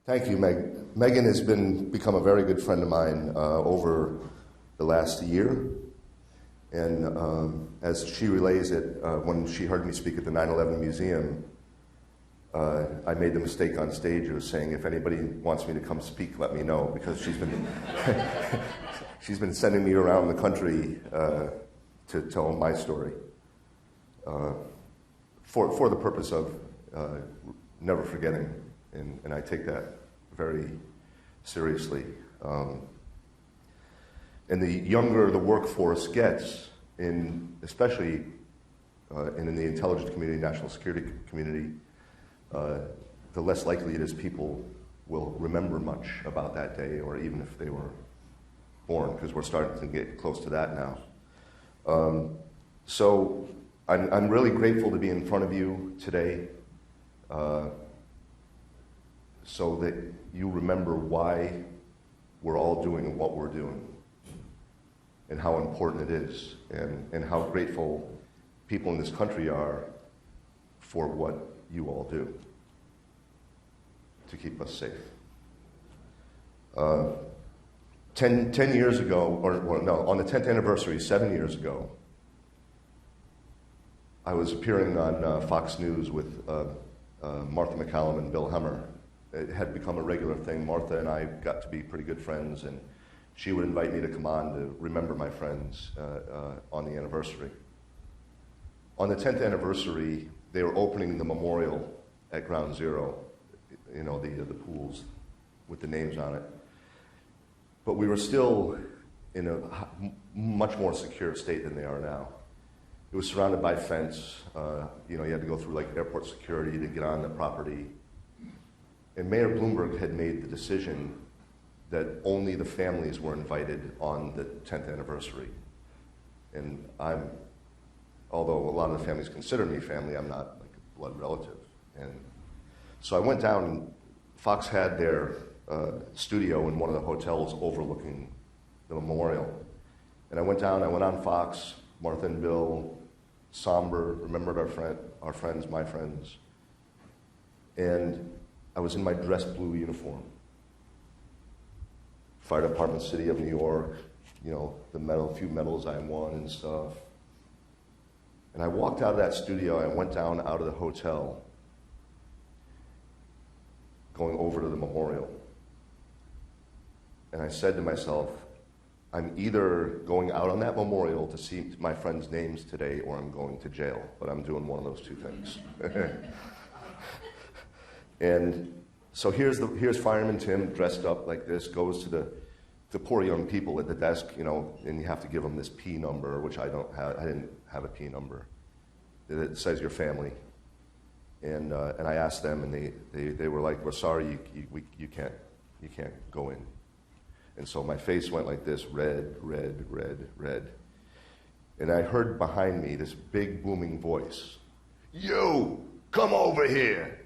Thank you, Meg. Megan has become a very good friend of mine over the last year. And as she relays it, when she heard me speak at the 9/11 Museum, I made the mistake on stage of saying, if anybody wants me to come speak, let me know, because she's been she's been sending me around the country to tell my story for the purpose of never forgetting, and I take that very seriously. And the younger the workforce gets, especially in the intelligence community, national security community, the less likely it is people will remember much about that day, or even if they were born, because we're starting to get close to that now. So I'm really grateful to be in front of you today, so that you remember why we're all doing what we're doing, and how important it is, and how grateful people in this country are for what you all do to keep us safe. 10 years ago, on the 10th anniversary, 7 years ago, I was appearing on Fox News with Martha McCallum and Bill Hemmer. It had become a regular thing. Martha and I got to be pretty good friends, and she would invite me to come on to remember my friends on the anniversary. On the 10th anniversary, they were opening the memorial at Ground Zero, you know, the pools with the names on it. But we were still in a much more secure state than they are now. It was surrounded by fence. You know, you had to go through like airport security to get on the property. And Mayor Bloomberg had made the decision that only the families were invited on the 10th anniversary. And although a lot of the families consider me family, I'm not like a blood relative. And so I went down, and Fox had their studio in one of the hotels overlooking the memorial. And I went down, I went on Fox, Martha and Bill, somber, remembered our friends, my friends. And I was in my dress blue uniform. Fire Department, City of New York, you know, the few medals I won and stuff. And I walked out of that studio, I went down out of the hotel, going over to the memorial. And I said to myself, I'm either going out on that memorial to see my friends' names today, or I'm going to jail, but I'm doing one of those two things. And so here's Fireman Tim dressed up like this, goes to the poor young people at the desk, you know, and you have to give them this P number, which I didn't have a P number. It says your family. And I asked them, and they were like, we're sorry, you can't go in. And so my face went like this, red, red, red, red. And I heard behind me this big booming voice, you, come over here.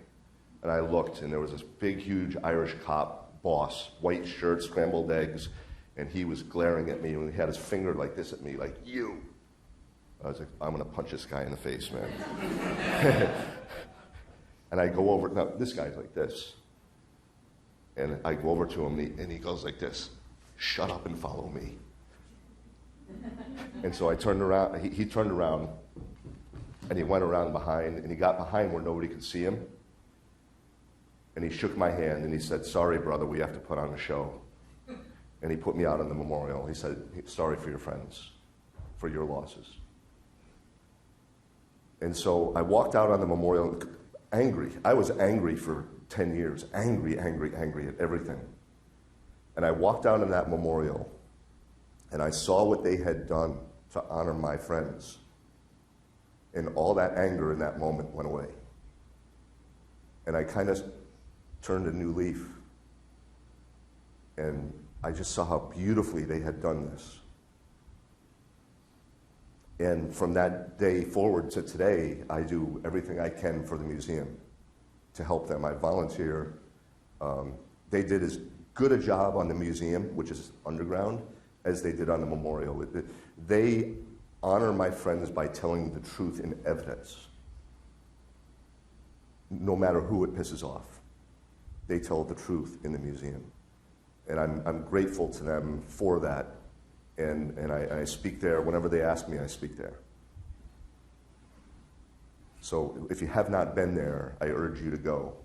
And I looked, and there was this big, huge Irish cop boss, white shirt, scrambled eggs, and he was glaring at me, and he had his finger like this at me, like, you. I was like, I'm going to punch this guy in the face, man. And I go over, now this guy's like this. And I go over to him, and he goes like this, shut up and follow me. And so I turned around, he turned around, and he went around behind, and he got behind where nobody could see him. And he shook my hand, and he said, sorry, brother, we have to put on a show. And he put me out on the memorial. He said, sorry for your friends, for your losses. And so I walked out on the memorial angry. I was angry for 10 years, angry at everything. And I walked out on that memorial, and I saw what they had done to honor my friends. And all that anger in that moment went away. And I kind of turned a new leaf. And I just saw how beautifully they had done this. And from that day forward to today, I do everything I can for the museum to help them. I volunteer. They did as good a job on the museum, which is underground, as they did on the memorial. They honor my friends by telling the truth in evidence, no matter who it pisses off. they tell the truth in the museum. And I'm grateful to them for that. And I speak there. Whenever they ask me, I speak there. So if you have not been there, I urge you to go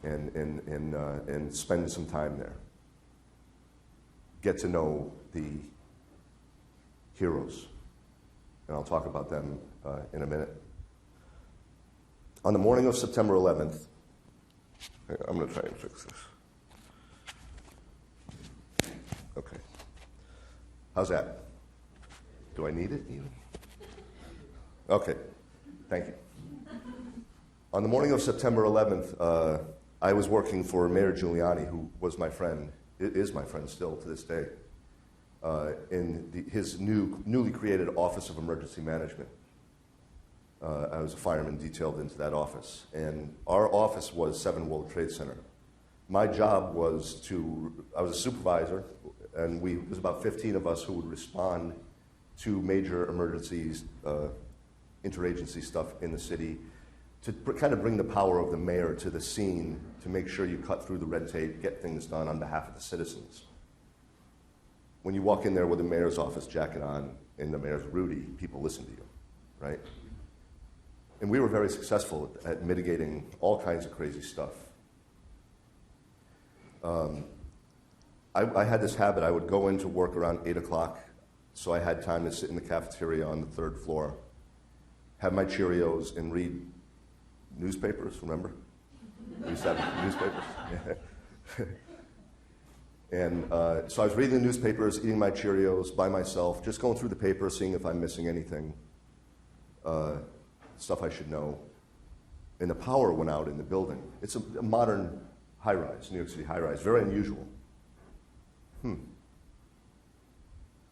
and spend some time there. Get to know the heroes. And I'll talk about them in a minute. On the morning of September 11th, I'm going to try and fix this. Okay. How's that? Do I need it even? Okay. Thank you. On the morning of September 11th, I was working for Mayor Giuliani, who was my friend, is my friend still to this day, in his newly created Office of Emergency Management. I was a fireman detailed into that office. And our office was 7 World Trade Center. My job was I was a supervisor, and there was about 15 of us who would respond to major emergencies, interagency stuff in the city, to kind of bring the power of the mayor to the scene to make sure you cut through the red tape, get things done on behalf of the citizens. When you walk in there with the mayor's office jacket on and the mayor's Rudy, people listen to you, right? And we were very successful at mitigating all kinds of crazy stuff. I had this habit. I would go into work around 8 o'clock, so I had time to sit in the cafeteria on the 3rd floor, have my Cheerios, and read newspapers, remember? We used to have newspapers. And so I was reading the newspapers, eating my Cheerios by myself, just going through the paper, seeing if I'm missing anything, stuff I should know. And the power went out in the building. It's a modern high-rise, New York City high-rise, very unusual. And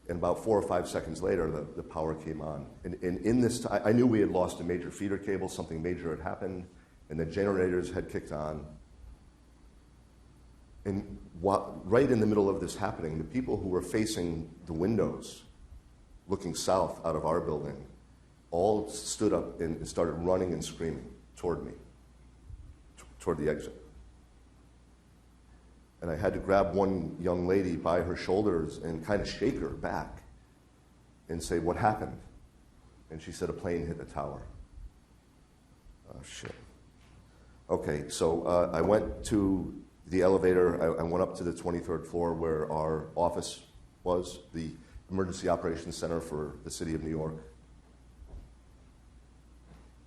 about 4 or 5 seconds later, the power came on. And in this, I knew we had lost a major feeder cable, something major had happened, and the generators had kicked on. And right in the middle of this happening, the people who were facing the windows, looking south out of our building, all stood up and started running and screaming toward me, toward the exit. And I had to grab one young lady by her shoulders and kind of shake her back and say, "What happened?" And she said, "A plane hit the tower." Oh, shit. Okay, so I went to the elevator. I went up to the 23rd floor where our office was, the Emergency Operations Center for the City of New York.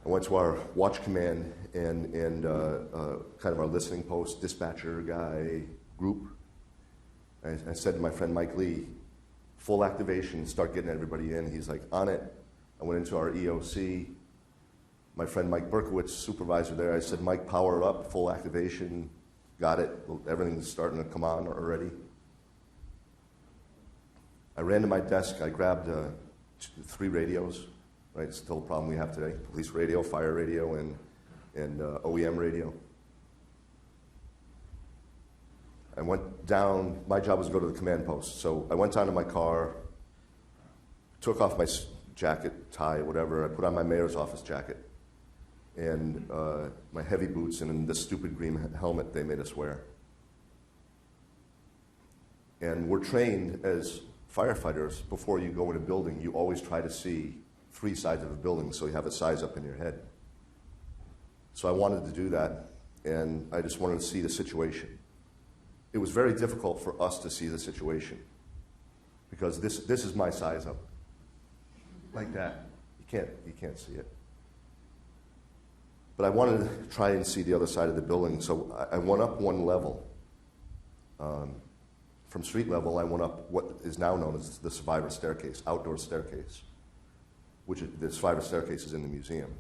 I went to our watch command and kind of our listening post, dispatcher guy, group. I said to my friend Mike Lee, full activation, start getting everybody in. He's like, on it. I went into our EOC. My friend Mike Berkowitz, supervisor there, I said, Mike, power up, full activation. Got it. Everything's starting to come on already. I ran to my desk. I grabbed 3 radios. Right, still a problem we have today. Police radio, fire radio, and OEM radio. I went down. My job was to go to the command post. So I went down to my car, took off my jacket, tie, whatever. I put on my mayor's office jacket and my heavy boots and the stupid green helmet they made us wear. And we're trained as firefighters, before you go in a building, you always try to see 3 sides of a building so you have a size up in your head. So I wanted to do that, and I just wanted to see the situation. It was very difficult for us to see the situation because this is my size up, like that. You can't see it. But I wanted to try and see the other side of the building, so I went up 1 level. From street level, I went up what is now known as the survivor staircase, outdoor staircase, which the survivor staircase is in the museum.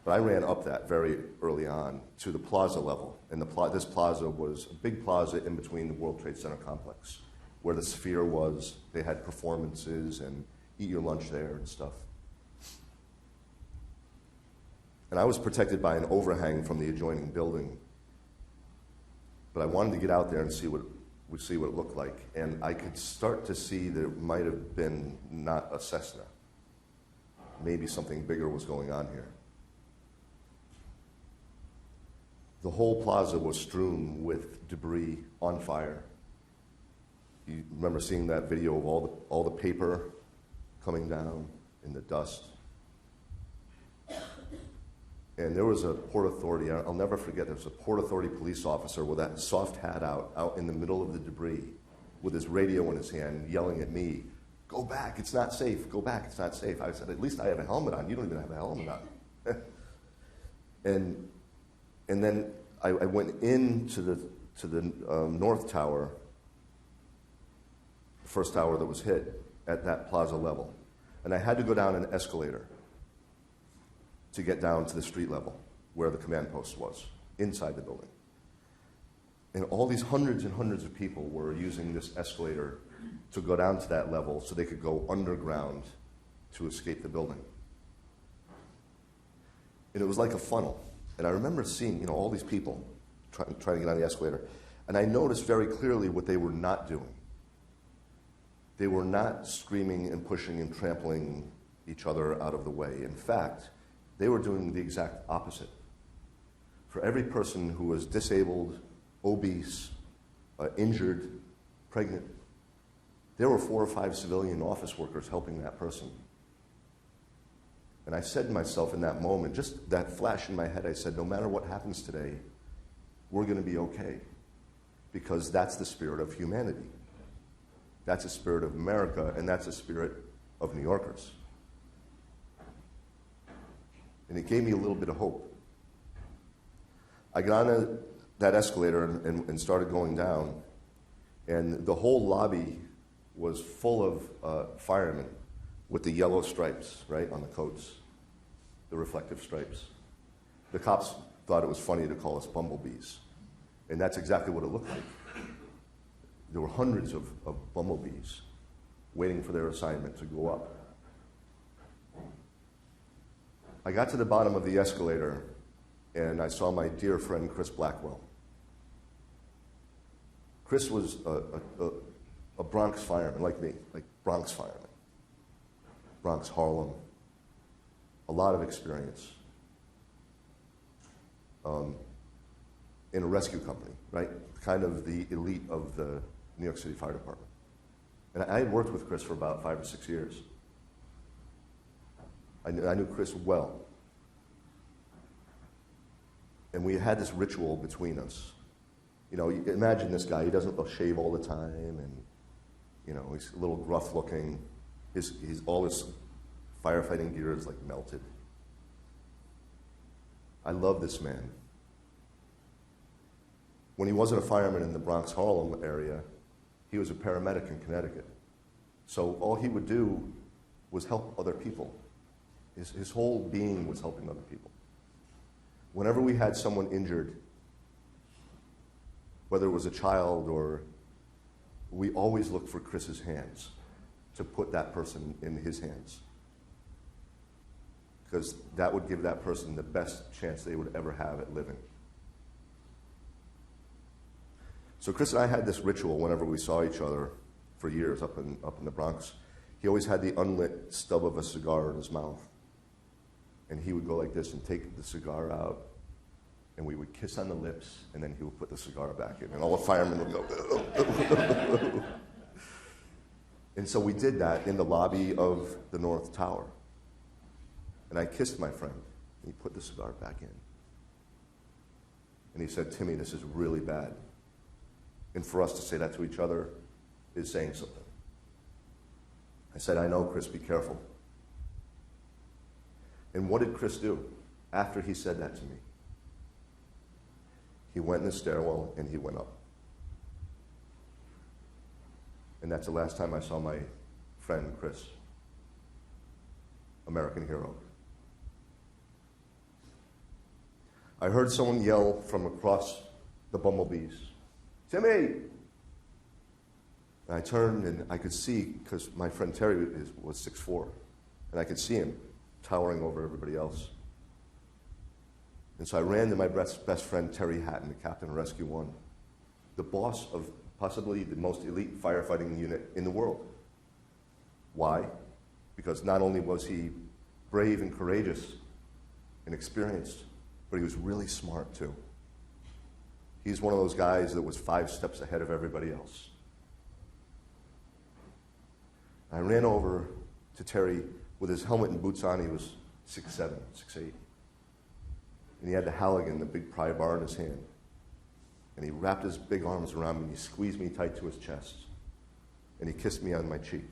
But I ran up that very early on to the plaza level. And this plaza was a big plaza in between the World Trade Center complex, where the Sphere was. They had performances and eat your lunch there and stuff. And I was protected by an overhang from the adjoining building. But I wanted to get out there and see what it looked like. And I could start to see that it might have been not a Cessna. Maybe something bigger was going on here. The whole plaza was strewn with debris on fire. You remember seeing that video of all the paper coming down in the dust? And there was a Port Authority, I'll never forget, there was a Port Authority police officer with that soft hat out in the middle of the debris with his radio in his hand yelling at me, "Go back, it's not safe, go back, it's not safe." I said, "At least I have a helmet on, you don't even have a helmet on." And then I went into the North Tower, the first tower that was hit at that plaza level. And I had to go down an escalator to get down to the street level where the command post was, inside the building. And all these hundreds and hundreds of people were using this escalator to go down to that level so they could go underground to escape the building. And it was like a funnel. And I remember seeing, all these people trying to get on the escalator. And I noticed very clearly what they were not doing. They were not screaming and pushing and trampling each other out of the way. In fact, they were doing the exact opposite. For every person who was disabled, obese, injured, pregnant, there were 4 or 5 civilian office workers helping that person. And I said to myself in that moment, just that flash in my head, I said, no matter what happens today, we're going to be okay. Because that's the spirit of humanity. That's the spirit of America, and that's the spirit of New Yorkers. And it gave me a little bit of hope. I got on that escalator and started going down, and the whole lobby was full of firemen with the yellow stripes, right, on the coats, the reflective stripes. The cops thought it was funny to call us bumblebees, and that's exactly what it looked like. There were hundreds of bumblebees waiting for their assignment to go up. I got to the bottom of the escalator, and I saw my dear friend Chris Blackwell. Chris was a Bronx fireman, like me, like Bronx fireman. Bronx, Harlem, a lot of experience in a rescue company, right? Kind of the elite of the New York City Fire Department. And I had worked with Chris for about 5 or 6 years. I knew Chris well. And we had this ritual between us. You imagine this guy, he doesn't shave all the time, and he's a little rough looking. All his firefighting gear is like melted. I love this man. When he wasn't a fireman in the Bronx, Harlem area, he was a paramedic in Connecticut. So all he would do was help other people. His whole being was helping other people. Whenever we had someone injured, whether it was a child or, we always looked for Chris's hands to put that person in his hands. Because that would give that person the best chance they would ever have at living. So Chris and I had this ritual whenever we saw each other for years up in the Bronx. He always had the unlit stub of a cigar in his mouth. And he would go like this and take the cigar out, and we would kiss on the lips, and then he would put the cigar back in, and all the firemen would go, And so we did that in the lobby of the North Tower. And I kissed my friend, and he put the cigar back in. And he said, "Timmy, this is really bad." And for us to say that to each other is saying something. I said, "I know, Chris, be careful." And what did Chris do after he said that to me? He went in the stairwell and he went up. And that's the last time I saw my friend Chris, American hero. I heard someone yell from across the bumblebees, "Timmy!" And I turned and I could see, because my friend Terry was 6'4", and I could see him towering over everybody else. And so I ran to my best friend, Terry Hatton, the captain of Rescue 1, the boss of possibly the most elite firefighting unit in the world. Why? Because not only was he brave and courageous and experienced, but he was really smart too. He's one of those guys that was 5 steps ahead of everybody else. I ran over to Terry with his helmet and boots on. He was 6'7", 6'8". And he had the Halligan, the big pry bar in his hand. And he wrapped his big arms around me and he squeezed me tight to his chest. And he kissed me on my cheek.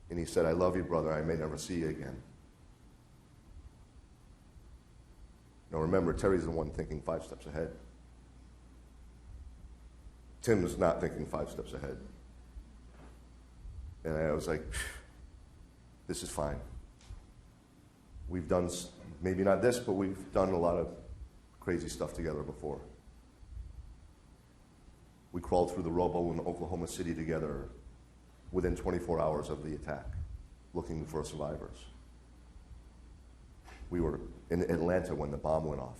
And he said, "I love you, brother. I may never see you again." Now remember, Terry's the one thinking 5 steps ahead. Tim was not thinking 5 steps ahead. And I was like, this is fine. We've done, maybe not this, but we've done a lot of crazy stuff together before. We crawled through the rubble in Oklahoma City together within 24 hours of the attack, looking for survivors. We were in Atlanta when the bomb went off.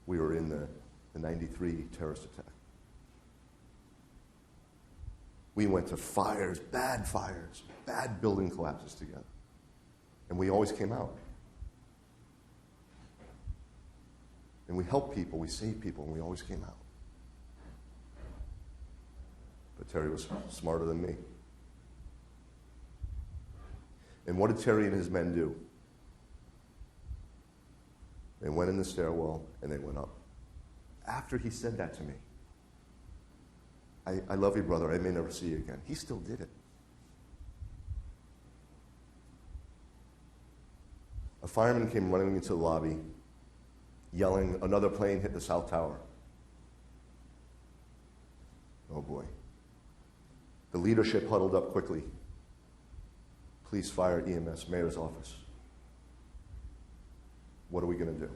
We were in the 93 terrorist attack. We went to fires, bad building collapses together. And we always came out. And we helped people, we saved people, and we always came out. But Terry was smarter than me. And what did Terry and his men do? They went in the stairwell and they went up. After he said that to me, I love you, brother, I may never see you again. He still did it. A fireman came running into the lobby, yelling, "Another plane hit the South Tower." Oh boy. The leadership huddled up quickly. Police, fire, EMS, mayor's office. What are we going to do?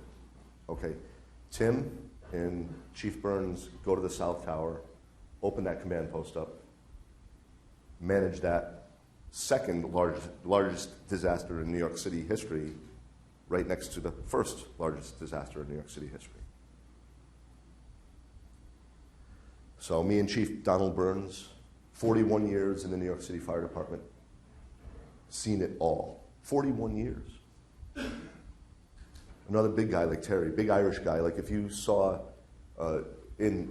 Okay, Tim and Chief Burns go to the South Tower, open that command post up, manage that second largest disaster in New York City history, right next to the first largest disaster in New York City history. So me and Chief Donald Burns, 41 years in the New York City Fire Department, seen it all. 41 years. Another big guy like Terry, big Irish guy, like if you saw in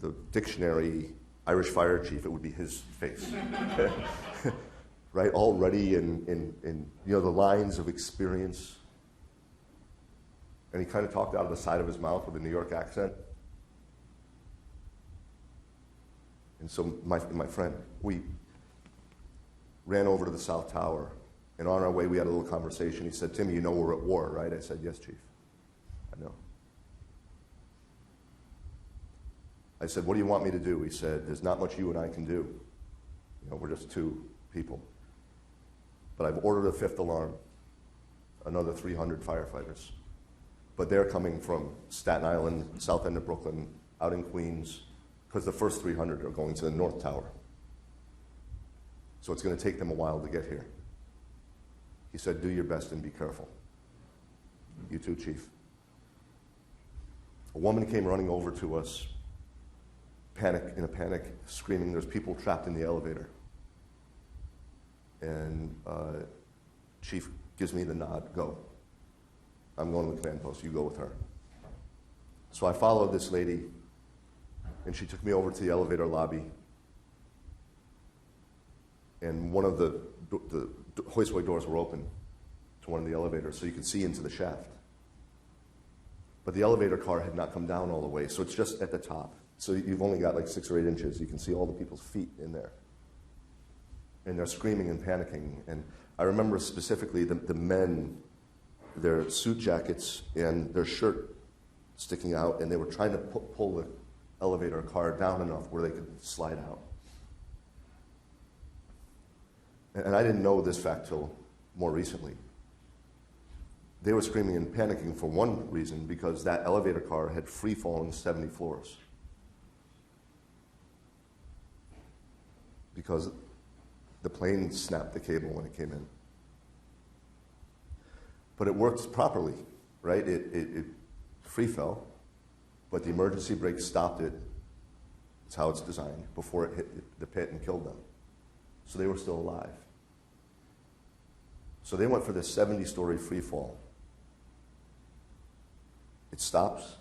the dictionary Irish fire chief, it would be his face. Right? All ready and you know, the lines of experience. And he kind of talked out of the side of his mouth with a New York accent. And so my friend, we ran over to the South Tower, and on our way we had a little conversation. He said, "Timmy, you know we're at war, right?" I said, "Yes, Chief, I know." I said, "What do you want me to do?" He said, "There's not much you and I can do. You know, we're just 2 people. But I've ordered a 5th alarm, another 300 firefighters. But they're coming from Staten Island, South End of Brooklyn, out in Queens, because the first 300 are going to the North Tower. So it's going to take them a while to get here." He said, "Do your best and be careful." You too, Chief. A woman came running over to us, in a panic, screaming, "There's people trapped in the elevator." And Chief gives me the nod, "Go. I'm going to the command post, you go with her." So I followed this lady, and she took me over to the elevator lobby. And one of the hoistway doors were open to one of the elevators, so you could see into the shaft. But the elevator car had not come down all the way, so it's just at the top. So you've only got like 6 or 8 inches. You can see all the people's feet in there. And they're screaming and panicking. And I remember specifically the men, their suit jackets and their shirt sticking out, and they were trying to pull the elevator car down enough where they could slide out. And I didn't know this fact till more recently. They were screaming and panicking for one reason, because that elevator car had free fallen 70 floors. Because the plane snapped the cable when it came in. But it worked properly, right? It free fell, but the emergency brake stopped it. It's how it's designed, before it hit the pit and killed them. So they were still alive. So they went for this 70-story free fall. It stops.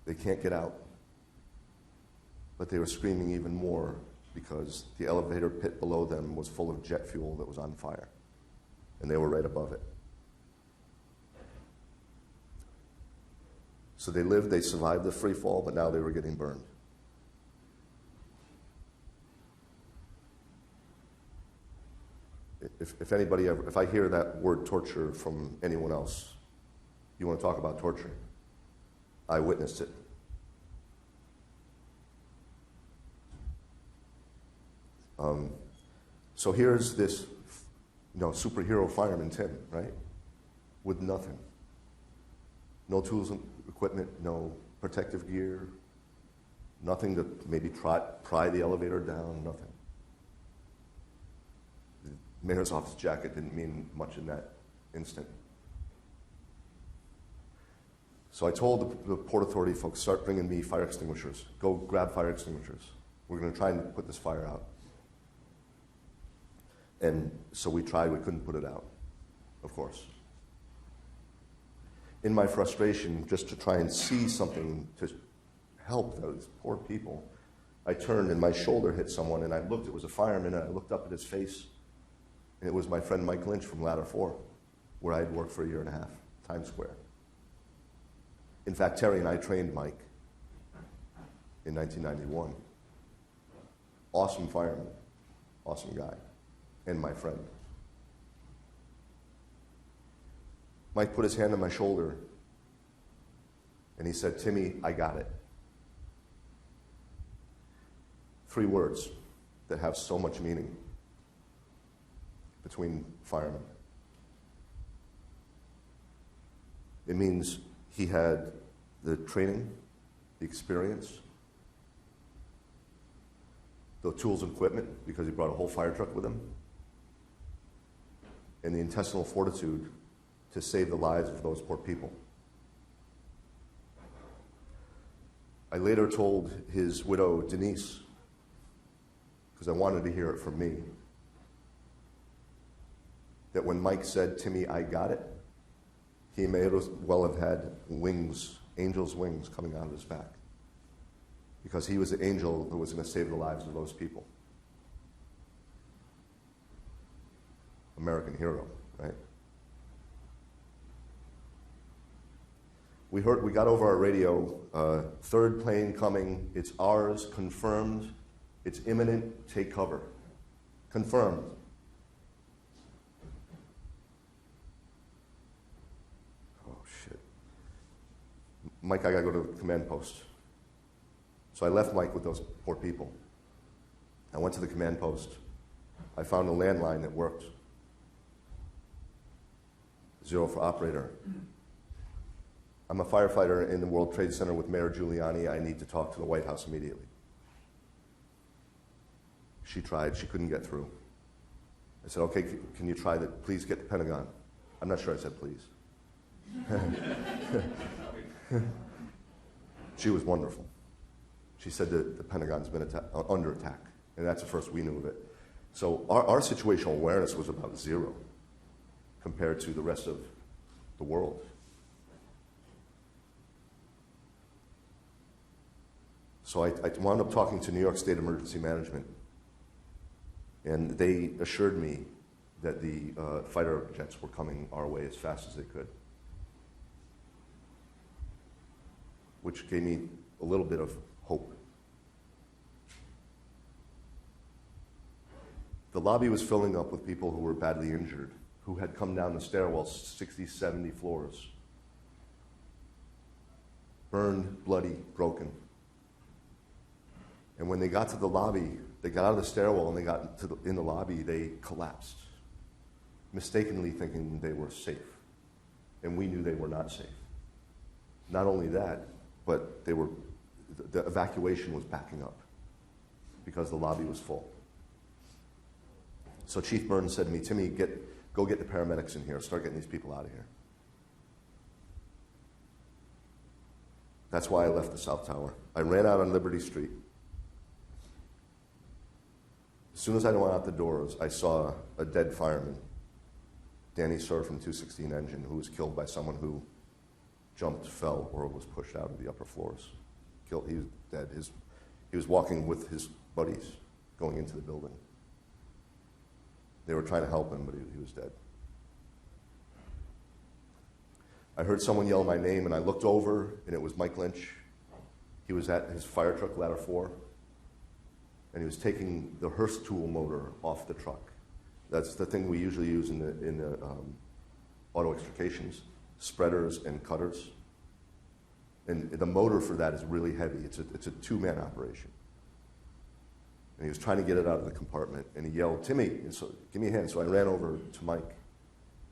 They can't get out. But they were screaming even more because the elevator pit below them was full of jet fuel that was on fire. And they were right above it. So they lived, they survived the free fall, but now they were getting burned. If anybody ever, if I hear that word torture from anyone else, you want to talk about torture? I witnessed it. So here's this, superhero fireman Tim, right? With nothing. No tools and equipment, no protective gear, nothing to maybe pry the elevator down, nothing. The mayor's office jacket didn't mean much in that instant. So I told the Port Authority folks, start bringing me fire extinguishers. Go grab fire extinguishers. We're going to try and put this fire out. And so we tried, we couldn't put it out, of course. In my frustration, just to try and see something to help those poor people, I turned and my shoulder hit someone, and I looked, it was a fireman, and I looked up at his face, and it was my friend Mike Lynch from Ladder 4, where I had worked for a year and a half, Times Square. In fact, Terry and I trained Mike in 1991. Awesome fireman, awesome guy, and my friend. Mike put his hand on my shoulder, and he said, "Timmy, I got it." 3 words that have so much meaning between firemen. It means he had the training, the experience, the tools and equipment, because he brought a whole fire truck with him, and the intestinal fortitude to save the lives of those poor people. I later told his widow, Denise, because I wanted to hear it from me, that when Mike said, "Timmy, I got it," he may as well have had wings, angel's wings coming out of his back, because he was the angel who was going to save the lives of those people. American hero, right? We got over our radio, 3rd plane coming, it's ours, confirmed, it's imminent, take cover. Confirmed. Oh, shit. Mike, I gotta go to the command post. So I left Mike with those poor people. I went to the command post. I found a landline that worked. 0 for operator. I'm a firefighter in the World Trade Center with Mayor Giuliani. I need to talk to the White House immediately. She tried. She couldn't get through. I said, "Okay, can you try that? Please get the Pentagon." I'm not sure I said please. She was wonderful. She said that the Pentagon's been under attack, and that's the first we knew of it. So our situational awareness was about 0 compared to the rest of the world. So I wound up talking to New York State Emergency Management, and they assured me that the fighter jets were coming our way as fast as they could, which gave me a little bit of hope. The lobby was filling up with people who were badly injured, who had come down the stairwell 60, 70 floors, burned, bloody, broken. And when they got to the lobby, they got out of the stairwell and they got in the lobby, they collapsed, mistakenly thinking they were safe. And we knew they were not safe. Not only that, but the evacuation was backing up because the lobby was full. So Chief Burns said to me, "Timmy, go get the paramedics in here. Start getting these people out of here." That's why I left the South Tower. I ran out on Liberty Street. soon as I went out the doors, I saw a dead fireman, Danny Sir from 216 Engine, who was killed by someone who jumped, fell, or was pushed out of the upper floors. Killed. He was dead. He was walking with his buddies going into the building. They were trying to help him, but he was dead. I heard someone yell my name, and I looked over, and it was Mike Lynch. He was at his fire truck, ladder 4, and he was taking the Hearst tool motor off the truck. That's the thing we usually use in the auto extrications, spreaders and cutters. And the motor for that is really heavy. It's a two-man operation. And he was trying to get it out of the compartment, and he yelled, "Timmy, so, give me a hand." So I ran over to Mike,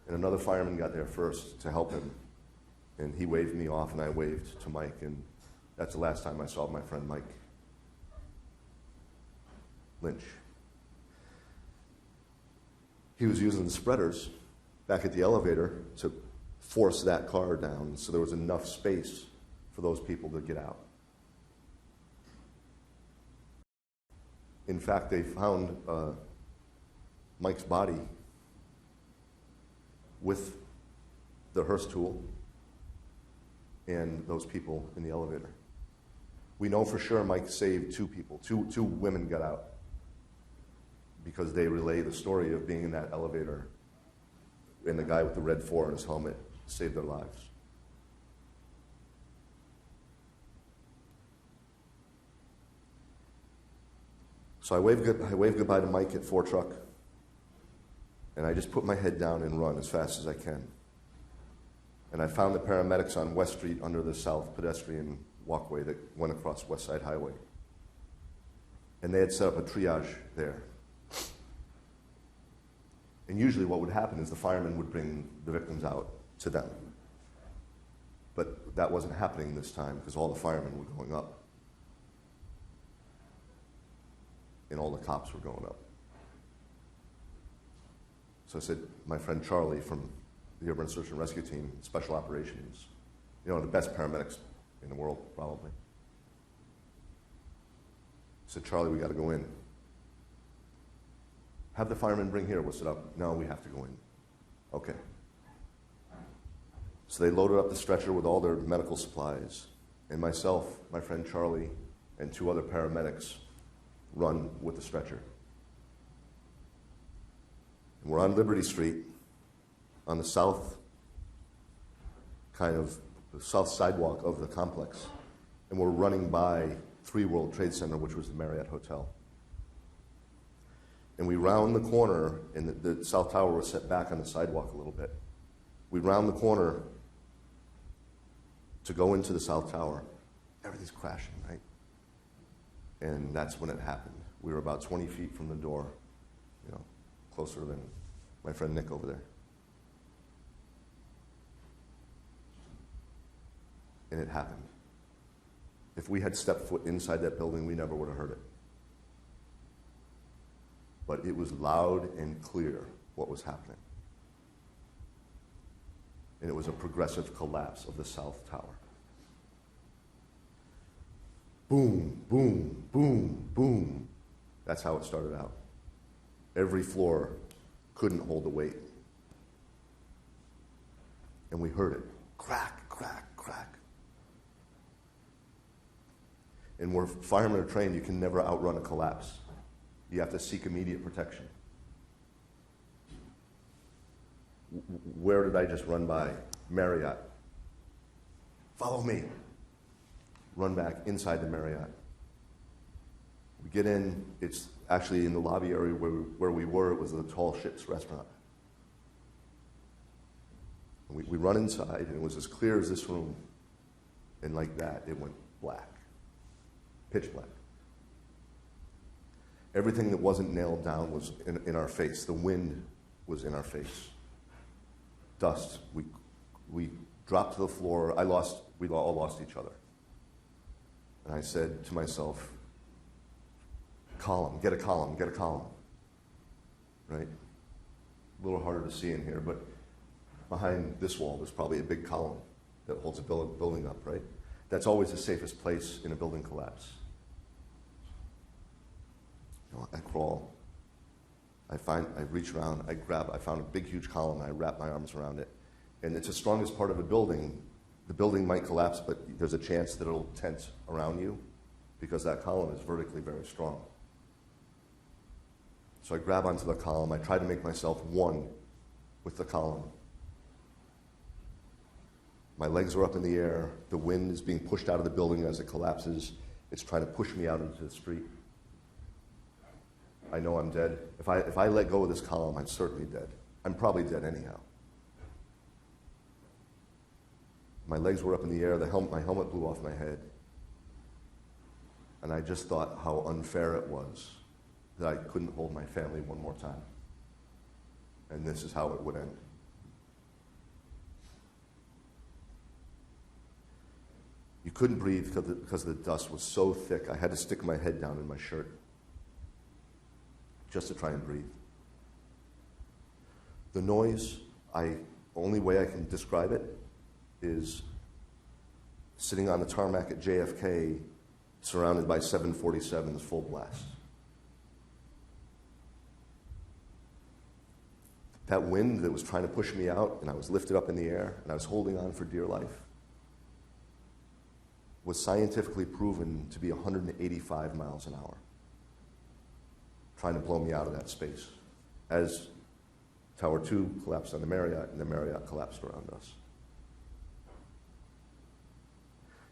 and another fireman got there first to help him. And he waved me off, and I waved to Mike, and that's the last time I saw my friend Mike Lynch. He was using the spreaders back at the elevator to force that car down so there was enough space for those people to get out. In fact, they found Mike's body with the Hearst tool and those people in the elevator. We know for sure Mike saved two people. Two women got out because they relay the story of being in that elevator, and the guy with the red 4 on his helmet saved their lives. So I waved goodbye to Mike at 4 truck, and I just put my head down and run as fast as I can. And I found the paramedics on West Street under the south pedestrian walkway that went across West Side Highway. And they had set up a triage there. And usually what would happen is the firemen would bring the victims out to them. But that wasn't happening this time because all the firemen were going up. And all the cops were going up. So I said, my friend Charlie from the Urban Search and Rescue Team, Special Operations, the best paramedics in the world, probably. I said, Charlie, we got to go in. Have the firemen bring here. We'll set up. No, we have to go in. Okay. So they loaded up the stretcher with all their medical supplies, and myself, my friend Charlie, and 2 other paramedics run with the stretcher. And we're on Liberty Street, on the south sidewalk of the complex, and we're running by 3 World Trade Center, which was the Marriott Hotel. And we round the corner, and the South Tower was set back on the sidewalk a little bit. We round the corner to go into the South Tower. Everything's crashing, right? And that's when it happened. We were about 20 feet from the door, closer than my friend Nick over there. And it happened. If we had stepped foot inside that building, we never would have heard it. But it was loud and clear what was happening. And it was a progressive collapse of the South Tower. Boom, boom, boom, boom. That's how it started out. Every floor couldn't hold the weight. And we heard it. Crack, crack, crack. And where firemen are trained, you can never outrun a collapse. You have to seek immediate protection. Where did I just run by? Marriott. Follow me. Run back inside the Marriott. We get in. It's actually in the lobby area where we were. It was the Tall Ships restaurant. And we run inside, and it was as clear as this room. And like that, it went black. Pitch black. Everything that wasn't nailed down was in our face. The wind was in our face. Dust. We dropped to the floor. We all lost each other. And I said to myself, column, get a column, get a column. Right? A little harder to see in here, but behind this wall there's probably a big column that holds a building up, right? That's always the safest place in a building collapse. I crawl I reach around, I found a big, huge column, and I wrap my arms around it. And it's the strongest part of a building. The building might collapse, but there's a chance that it'll tent around you because that column is vertically very strong. So I grab onto the column. I try to make myself one with the column. My legs are up in the air. The wind is being pushed out of the building as it collapses. It's trying to push me out into the street. I know I'm dead. If I let go of this column, I'm certainly dead. I'm probably dead anyhow. My legs were up in the air. My helmet blew off my head. And I just thought how unfair it was that I couldn't hold my family one more time. And this is how it would end. You couldn't breathe because the dust was so thick. I had to stick my head down in my shirt just to try and breathe. The noise, only way I can describe it is sitting on the tarmac at JFK, surrounded by 747s full blast. That wind that was trying to push me out, and I was lifted up in the air, and I was holding on for dear life, was scientifically proven to be 185 miles an hour, trying to blow me out of that space as Tower 2 collapsed on the Marriott, and the Marriott collapsed around us.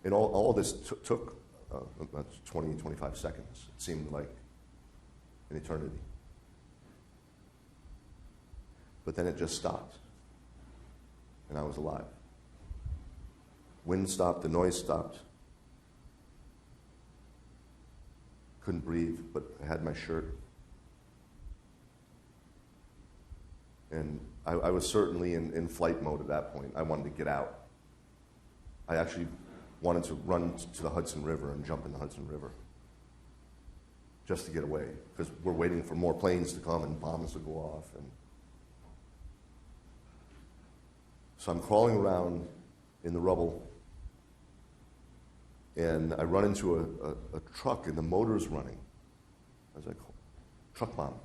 And all this took about 20, 25 seconds. It seemed like an eternity. But then it just stopped, and I was alive. Wind stopped, the noise stopped. Couldn't breathe, but I had my shirt. And I was certainly in flight mode at that point. I wanted to get out. I actually wanted to run to the Hudson River and jump in the Hudson River just to get away, because we're waiting for more planes to come and bombs to go off. And so I'm crawling around in the rubble, and I run into a truck, and the motor's running. I was like, truck bomb.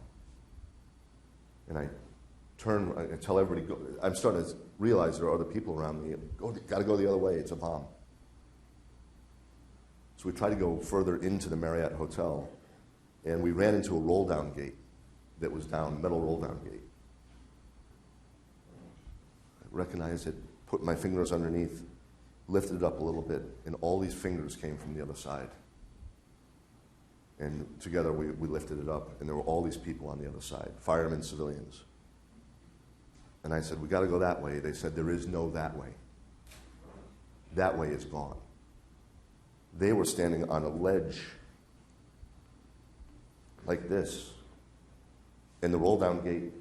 And I turn, I tell everybody, go. I'm starting to realize there are other people around me. Got to go the other way, it's a bomb. So we tried to go further into the Marriott Hotel, and we ran into a roll-down gate that was down, metal roll-down gate. I recognized it, put my fingers underneath, lifted it up a little bit, and all these fingers came from the other side. And together we lifted it up, and there were all these people on the other side, firemen, civilians. And I said, we got to go that way. They said, there is no that way. That way is gone. They were standing on a ledge like this in the roll-down gate,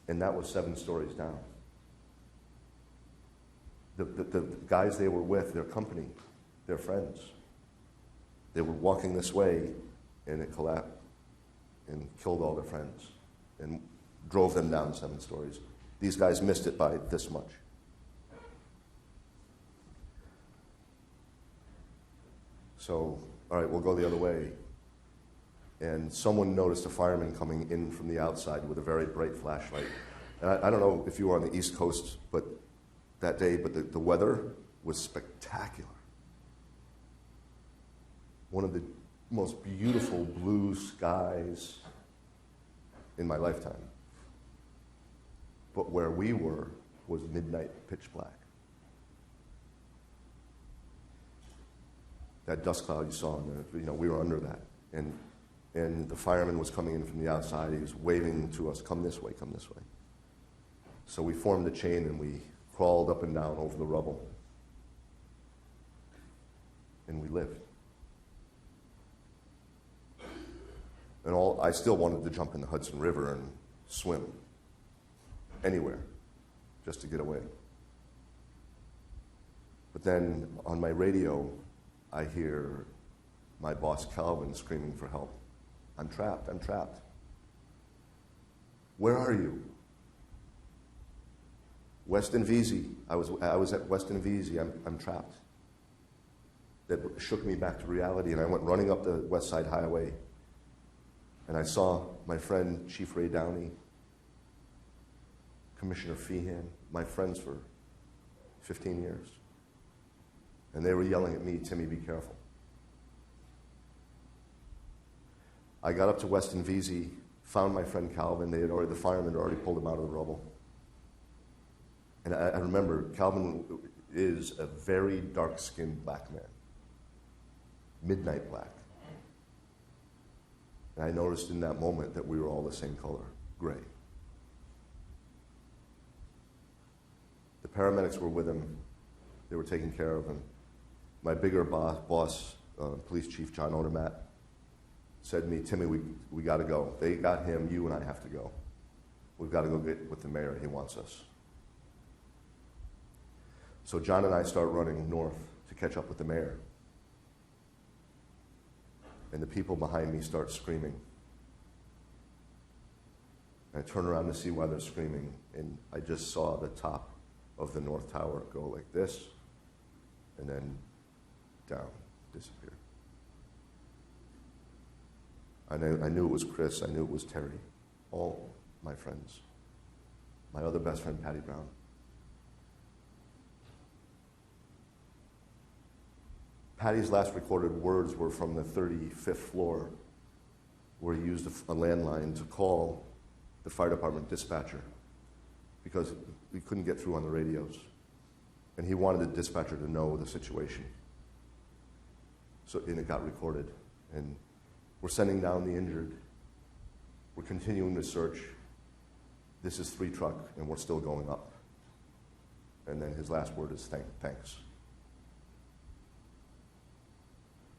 and that was 7 stories down. The guys they were with, their company, their friends, they were walking this way, and it collapsed and killed all their friends and drove them down 7 stories. These guys missed it by this much. So, all right, we'll go the other way. And someone noticed a fireman coming in from the outside with a very bright flashlight. And I don't know if you were on the East Coast that day, but the weather was spectacular. One of the most beautiful blue skies in my lifetime. But where we were was midnight pitch black. That dust cloud you saw, we were under that. And the fireman was coming in from the outside. He was waving to us, come this way, come this way. So we formed a chain and we crawled up and down over the rubble. And we lived. And I still wanted to jump in the Hudson River and swim anywhere just to get away. But then on my radio, I hear my boss Calvin screaming for help. I'm trapped, I'm trapped. Where are you? Weston Vesey. I was at Weston Vesey. I'm trapped. That shook me back to reality, and I went running up the West Side Highway. And I saw my friend Chief Ray Downey, Commissioner Feehan, my friends for 15 years. And they were yelling at me, "Timmy, be careful." I got up to Weston Vesey, found my friend Calvin. The firemen had already pulled him out of the rubble. And I remember Calvin is a very dark-skinned black man, midnight black. And I noticed in that moment that we were all the same color, gray. The paramedics were with him. They were taking care of him. My bigger boss, Police Chief John Odermatt, said to me, "Timmy, we got to go. They got him. You and I have to go. We've got to go get with the mayor. He wants us." So John and I start running north to catch up with the mayor. And the people behind me start screaming. And I turn around to see why they're screaming, and I just saw the top of the North Tower go like this, and then down, disappear. I knew it was Chris, I knew it was Terry, all my friends. My other best friend, Patty Brown. Patty's last recorded words were from the 35th floor, where he used a landline to call the fire department dispatcher because we couldn't get through on the radios. And he wanted the dispatcher to know the situation. And it got recorded. And we're sending down the injured. We're continuing to search. This is 3 truck, and we're still going up. And then his last word is thanks.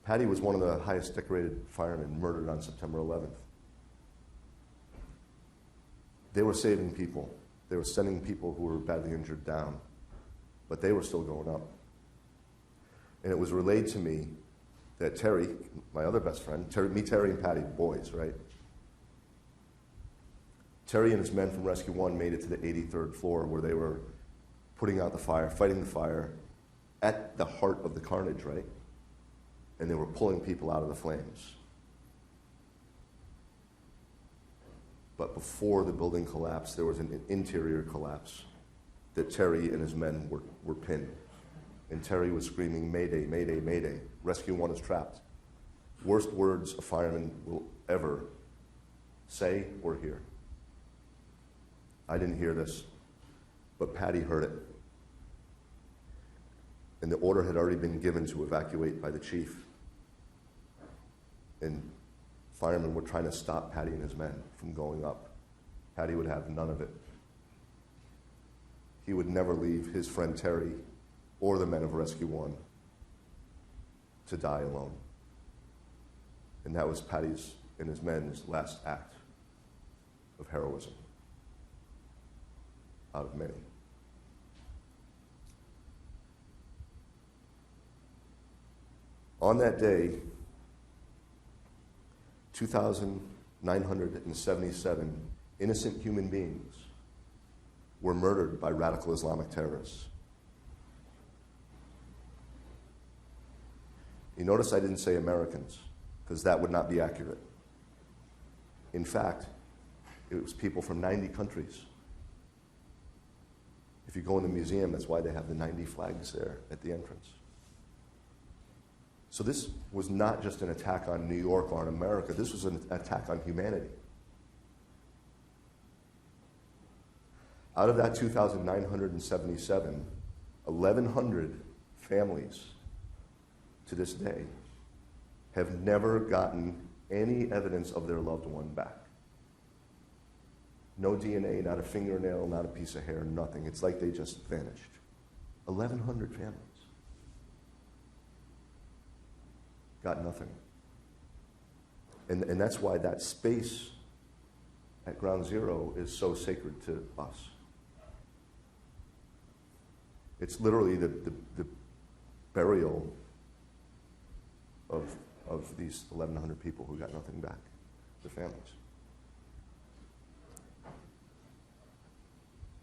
Patty was one of the highest decorated firemen murdered on September 11th. They were saving people. They were sending people who were badly injured down, but they were still going up. And it was relayed to me that Terry, my other best friend, Terry and Patty, boys, right? Terry and his men from Rescue 1 made it to the 83rd floor where they were putting out the fire, fighting the fire at the heart of the carnage, right? And they were pulling people out of the flames. But before the building collapsed, there was an interior collapse that Terry and his men were pinned. And Terry was screaming, "Mayday, mayday, mayday. Rescue 1 is trapped." Worst words a fireman will ever say or hear. I didn't hear this, but Patty heard it. And the order had already been given to evacuate by the chief. And firemen were trying to stop Patty and his men from going up. Patty would have none of it. He would never leave his friend Terry or the men of Rescue 1 to die alone. And that was Patty's and his men's last act of heroism, out of many. On that day, 2,977 innocent human beings were murdered by radical Islamic terrorists. You notice I didn't say Americans, because that would not be accurate. In fact, it was people from 90 countries. If you go in the museum, that's why they have the 90 flags there at the entrance. So this was not just an attack on New York or on America. This was an attack on humanity. Out of that 2,977, 1,100 families to this day have never gotten any evidence of their loved one back. No DNA, not a fingernail, not a piece of hair, nothing. It's like they just vanished. 1,100 families. Got nothing. And that's why that space at Ground Zero is so sacred to us. It's literally the burial of these 1,100 people who got nothing back, the families.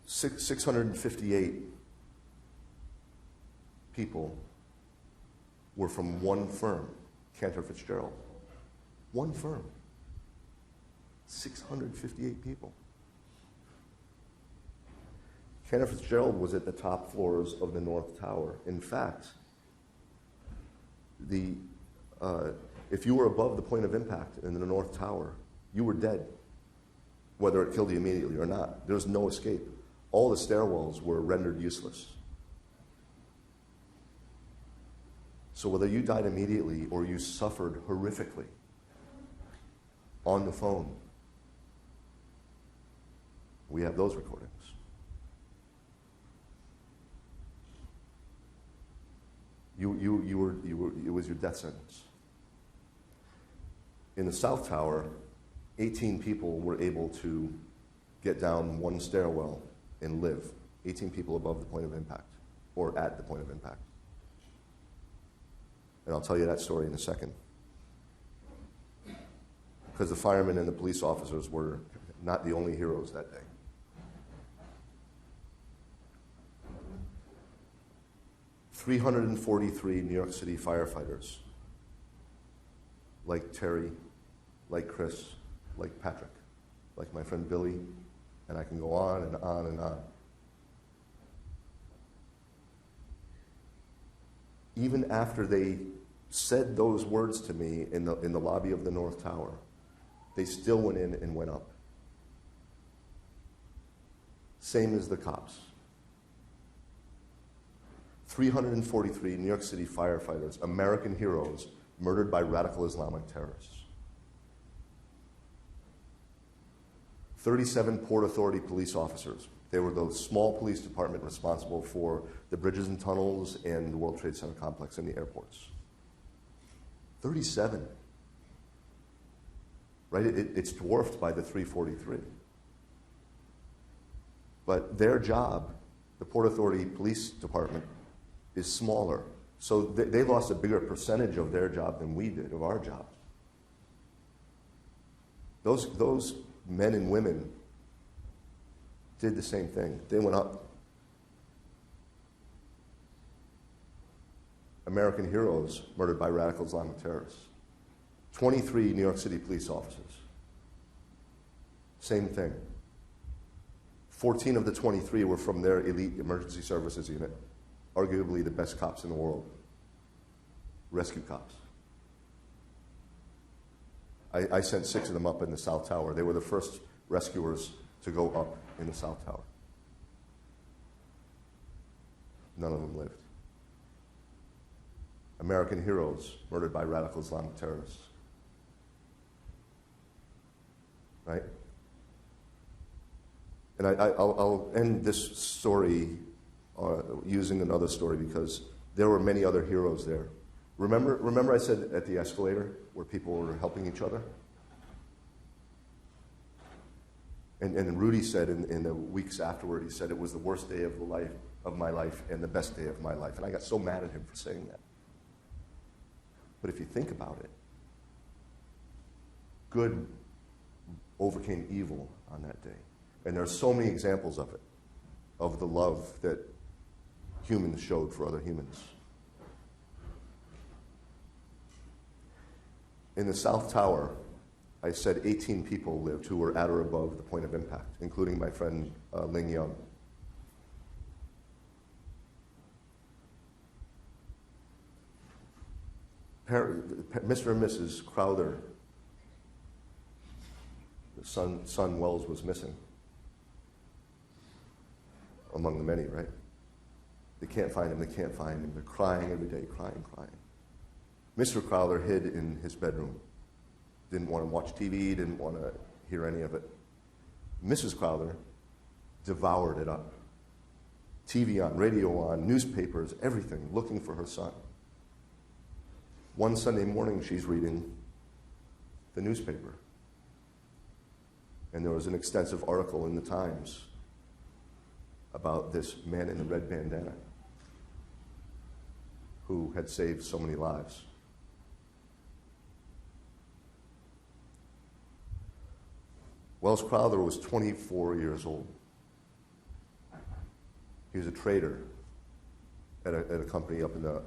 658 people were from one firm, Cantor Fitzgerald. One firm. 658 people. Kenneth Fitzgerald was at the top floors of the North Tower. In fact, if you were above the point of impact in the North Tower, you were dead, whether it killed you immediately or not. There was no escape. All the stairwells were rendered useless. So whether you died immediately or you suffered horrifically on the phone, we have those recordings. It was your death sentence. In the South Tower, 18 people were able to get down one stairwell and live. 18 people above the point of impact, or at the point of impact. And I'll tell you that story in a second. Because the firemen and the police officers were not the only heroes that day. "343 New York City firefighters, like Terry, like Chris, like Patrick, like my friend Billy, and I can go on and on and on. Even after they said those words to me in the lobby of the North Tower, they still went in and went up. Same as the cops. 343 New York City firefighters, American heroes, murdered by radical Islamic terrorists. 37 Port Authority police officers. They were the small police department responsible for the bridges and tunnels and the World Trade Center complex and the airports. 37. Right? It's dwarfed by the 343. But their job, the Port Authority Police Department, is smaller. So they lost a bigger percentage of their job than we did, of our job. Those men and women did the same thing. They went up. American heroes murdered by radical Islamic terrorists. 23 New York City police officers. Same thing. 14 of the 23 were from their elite emergency services unit, arguably the best cops in the world. Rescue cops. I sent 6 of them up in the South Tower. They were the first rescuers to go up in the South Tower. None of them lived. American heroes murdered by radical Islamic terrorists. Right? And I'll end this story using another story because there were many other heroes there. Remember I said at the escalator where people were helping each other? And Rudy said in the weeks afterward, he said it was the worst day of my life and the best day of my life. And I got so mad at him for saying that. But if you think about it, good overcame evil on that day. And there are so many examples of it, of the love that humans showed for other humans. In the South Tower, I said 18 people lived who were at or above the point of impact, including my friend Ling Young. Mr. and Mrs. Crowther, the son Wells was missing. Among the many, right? They can't find him, they can't find him. They're crying every day, crying. Mr. Crowther hid in his bedroom. Didn't want to watch TV, didn't want to hear any of it. Mrs. Crowther devoured it up. TV on, radio on, newspapers, everything, looking for her son. One Sunday morning, she's reading the newspaper. And there was an extensive article in the Times about this man in the red bandana who had saved so many lives. Wells Crowther was 24 years old. He was a trader at a company up in the,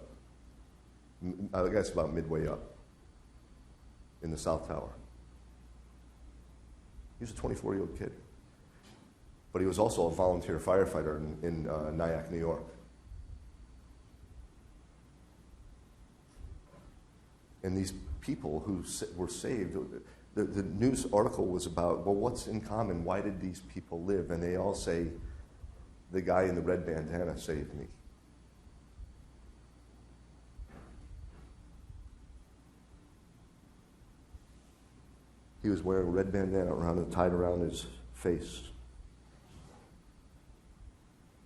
I guess about midway up in the South Tower. He was a 24-year-old kid. But he was also a volunteer firefighter in Nyack, New York. And these people who were saved, the news article was about, well, what's in common? Why did these people live? And they all say, the guy in the red bandana saved me. He was wearing a red bandana tied around his face.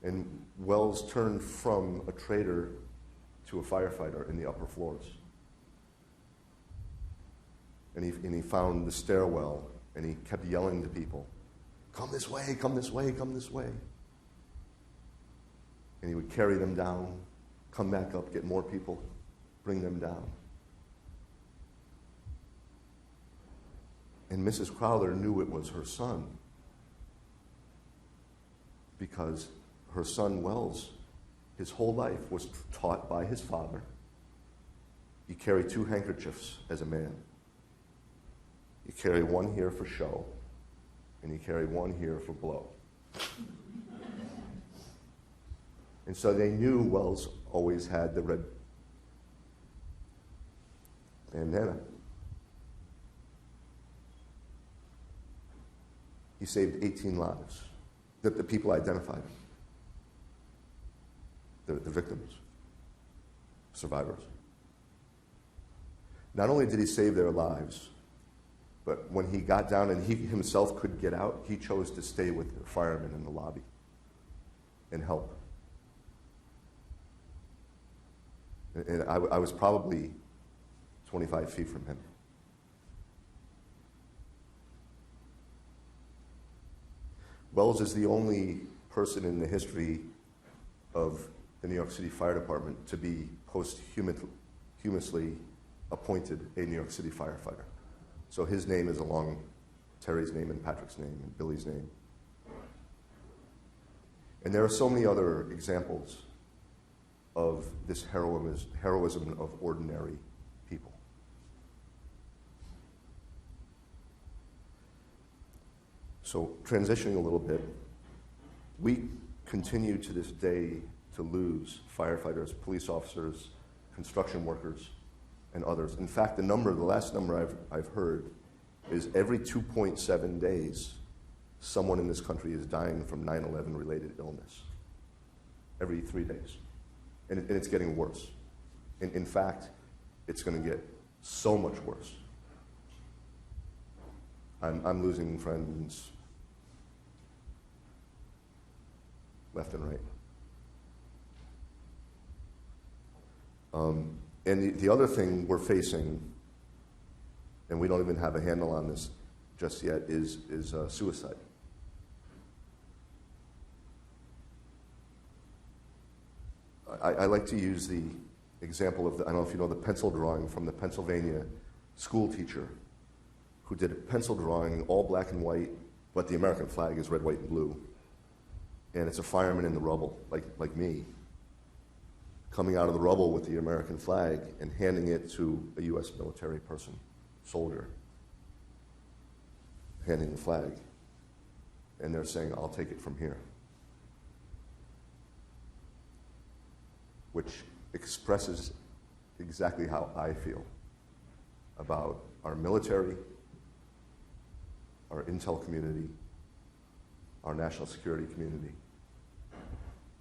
And Wells turned from a traitor to a firefighter in the upper floors. And he found the stairwell, and he kept yelling to people, come this way, come this way, come this way. And he would carry them down, come back up, get more people, bring them down. And Mrs. Crowther knew it was her son, because her son Wells, his whole life was taught by his father. You carry 2 handkerchiefs as a man. You carry one here for show, and you carry one here for blow. And so they knew Wells always had the red bandana. He saved 18 lives that the people identified. The victims, survivors. Not only did he save their lives, but when he got down and he himself could get out, he chose to stay with the firemen in the lobby and help. And I was probably 25 feet from him. Wells is the only person in the history of the New York City Fire Department to be posthumously appointed a New York City firefighter. So his name is along Terry's name and Patrick's name and Billy's name. And there are so many other examples of this heroism of ordinary people. So transitioning a little bit, we continue to this day to lose firefighters, police officers, construction workers, and others. In fact, the last number I've heard is every 2.7 days, someone in this country is dying from 9/11 related illness. Every 3 days. And it's getting worse. In fact, it's going to get so much worse. I'm losing friends left and right. And the other thing we're facing, and we don't even have a handle on this just yet, is suicide. I like to use the example of I don't know if you know the pencil drawing from the Pennsylvania school teacher who did a pencil drawing, all black and white, but the American flag is red, white, and blue. And it's a fireman in the rubble, like me, coming out of the rubble with the American flag and handing it to a U.S. military person, soldier, handing the flag. And they're saying, I'll take it from here. Which expresses exactly how I feel about our military, our intel community, our national security community.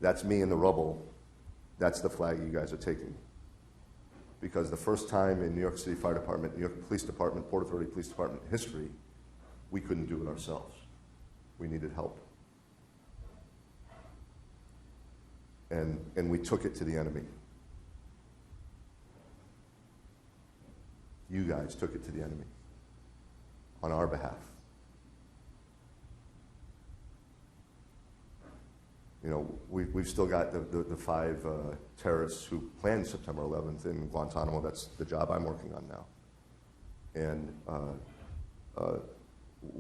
That's me in the rubble. That's the flag you guys are taking. Because the first time in New York City Fire Department, New York Police Department, Port Authority Police Department history, we couldn't do it ourselves. We needed help. And we took it to the enemy. You guys took it to the enemy on our behalf. You know, we've still got the 5 terrorists who planned September 11th in Guantanamo. That's the job I'm working on now. And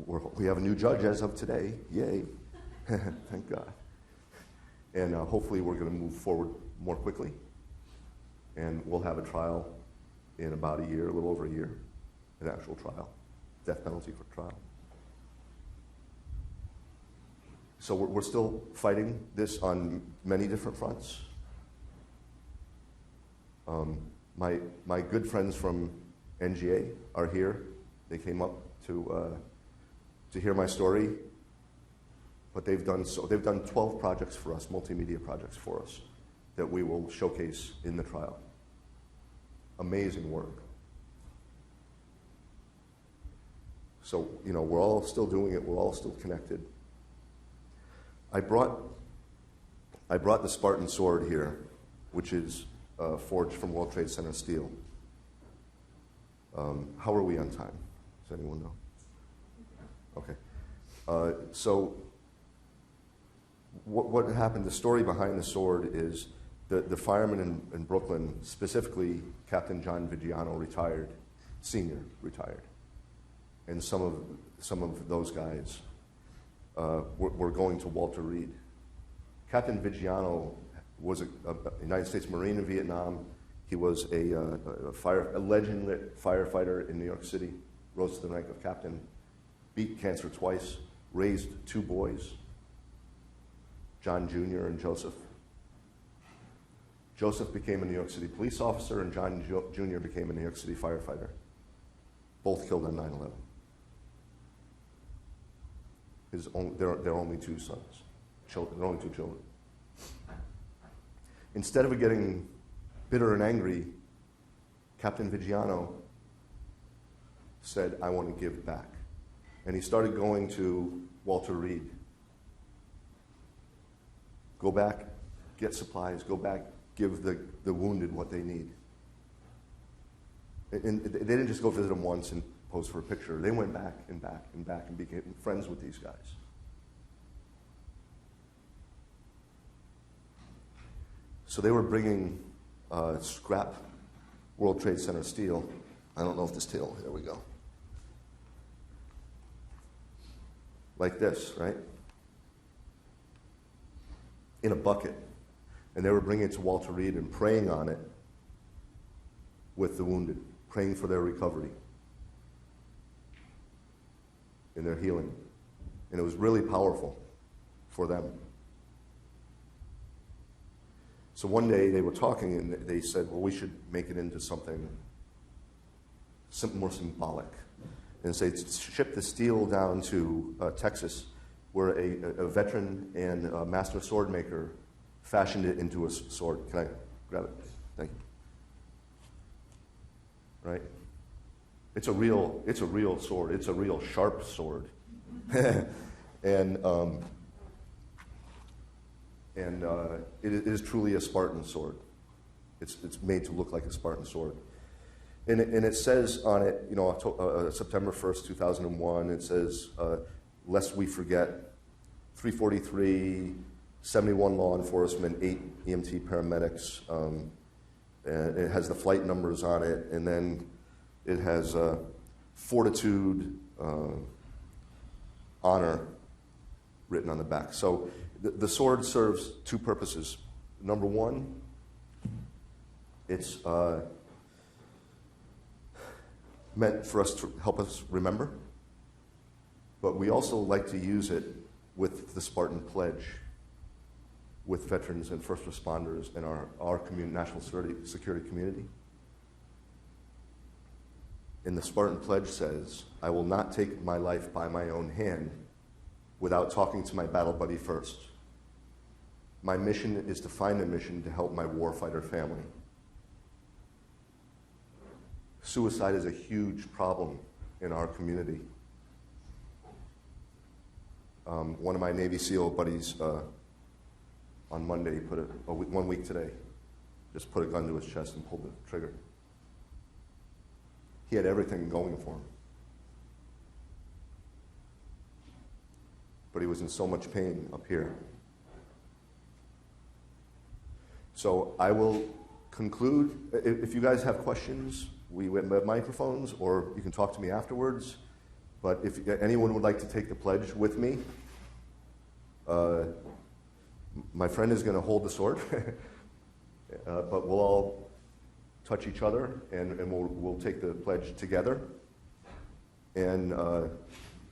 we have a new judge as of today. Yay. Thank God. And hopefully we're going to move forward more quickly. And we'll have a trial in about a year, a little over a year, an actual trial, death penalty for trial. So we're still fighting this on many different fronts. My good friends from NGA are here. They came up to hear my story, but they've done 12 projects for us, multimedia projects for us, that we will showcase in the trial. Amazing work. So, we're all still doing it. We're all still connected. I brought the Spartan sword here, which is forged from World Trade Center steel. How are we on time? Does anyone know? Okay. So what happened, the story behind the sword is the fireman in Brooklyn, specifically Captain John Vigiano, senior retired. And some of those guys were going to Walter Reed. Captain Vigiano was a United States Marine in Vietnam. He was a legendary firefighter in New York City, rose to the rank of captain, beat cancer twice, raised 2 boys, John Jr. and Joseph. Joseph became a New York City police officer, and John Jr. became a New York City firefighter. Both killed on 9/11. They're only 2 sons. They're only 2 children. Instead of getting bitter and angry, Captain Vigiano said, I want to give back. And he started going to Walter Reed. Go back, get supplies, go back, give the wounded what they need. And they didn't just go visit him once and pose for a picture. They went back and back and back and became friends with these guys. So they were bringing scrap World Trade Center steel. I don't know if this tail, there we go. Like this, right? In a bucket. And they were bringing it to Walter Reed and praying on it with the wounded, praying for their recovery and their healing. And it was really powerful for them. So one day they were talking and they said, well, we should make it into something more symbolic. And say, ship the steel down to Texas, where a veteran and a master sword maker fashioned it into a sword. Can I grab it? Thank you. Right? It's a real sword. It's a real sharp sword. And it is truly a Spartan sword. It's made to look like a Spartan sword. And it says on it, September 1st, 2001, it says, lest we forget, 343, 71 law enforcement, 8 EMT paramedics. And it has the flight numbers on it, and then it has fortitude, honor written on the back. So the sword serves 2 purposes. Number one, it's meant for us to help us remember, but we also like to use it with the Spartan Pledge, with veterans and first responders in our national security community. And the Spartan Pledge says, I will not take my life by my own hand without talking to my battle buddy first. My mission is to find a mission to help my warfighter family. Suicide is a huge problem in our community. One of my Navy SEAL buddies on Monday, 1 week today, just put a gun to his chest and pulled the trigger. He had everything going for him. But he was in so much pain up here. So I will conclude. If you guys have questions, we have microphones, or you can talk to me afterwards. But if anyone would like to take the pledge with me, my friend is going to hold the sword, but we'll all touch each other, and we'll take the pledge together. And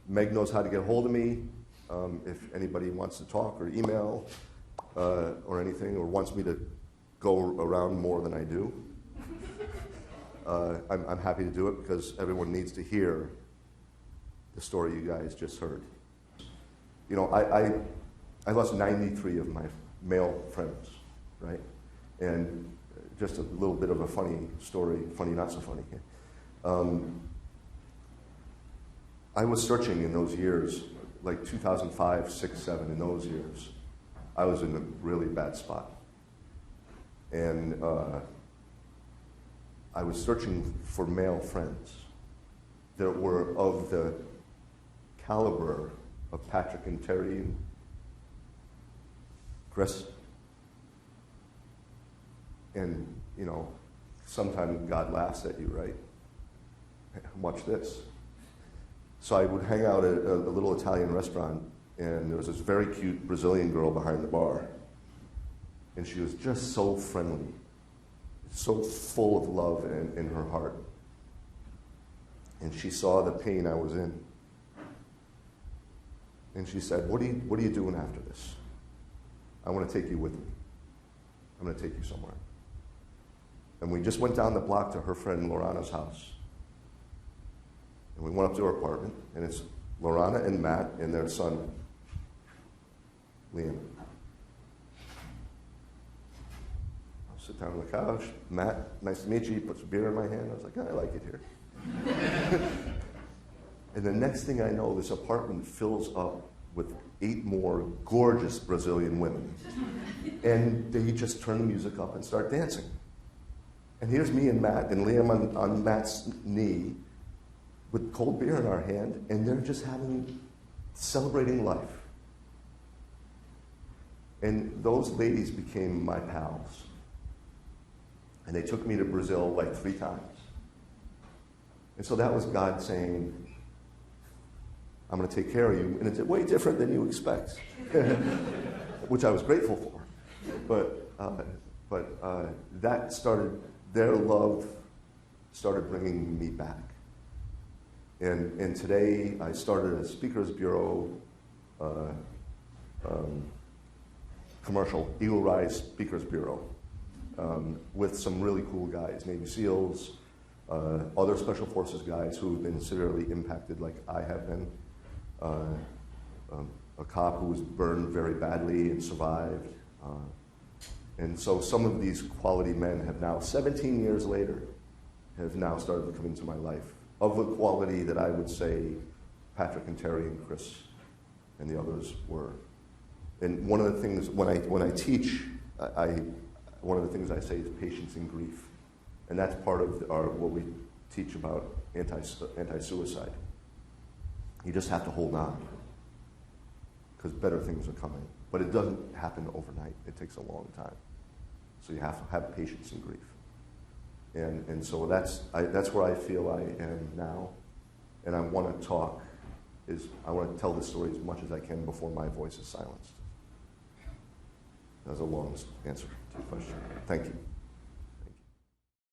Meg knows how to get a hold of me. if anybody wants to talk or email or anything, or wants me to go around more than I do, I'm happy to do it, because everyone needs to hear the story you guys just heard. You know, I lost 93 of my male friends, right? And just a little bit of a funny story, funny, not so funny. I was searching in those years, like 2005, 6, 7, in those years. I was in a really bad spot. And I was searching for male friends that were of the caliber of Patrick and Terry and Chris. And, you know, sometimes God laughs at you, right? Watch this. So I would hang out at a little Italian restaurant, and there was this very cute Brazilian girl behind the bar. And she was just so friendly, so full of love in her heart. And she saw the pain I was in. And she said, what are you doing after this? I want to take you with me. I'm going to take you somewhere. And we just went down the block to her friend Lorana's house. And we went up to her apartment, and it's Lorana and Matt and their son, Liam. I'll sit down on the couch. Matt, nice to meet you. He puts a beer in my hand. I was like, I like it here. And the next thing I know, this apartment fills up with 8 more gorgeous Brazilian women. And they just turn the music up and start dancing. And here's me and Matt, and Liam on Matt's knee with cold beer in our hand, and they're just celebrating life. And those ladies became my pals. And they took me to Brazil like 3 times. And so that was God saying, I'm going to take care of you, and it's way different than you expect, which I was grateful for. But that started, their love started bringing me back. And today I started a Speakers Bureau commercial, Eagle Rise Speakers Bureau, with some really cool guys, Navy SEALs, other Special Forces guys who have been severely impacted like I have been. A cop who was burned very badly and survived. And so some of these quality men have now, 17 years later, have now started to come into my life, of a quality that I would say Patrick and Terry and Chris and the others were. And one of the things, when I teach, one of the things I say is patience in grief. And that's part of what we teach about anti-suicide. You just have to hold on, because better things are coming. But it doesn't happen overnight. It takes a long time. So you have to have patience and grief. And so that's where I feel I am now. And I want to talk, I want to tell this story as much as I can before my voice is silenced. That was a long answer to your question. Thank you.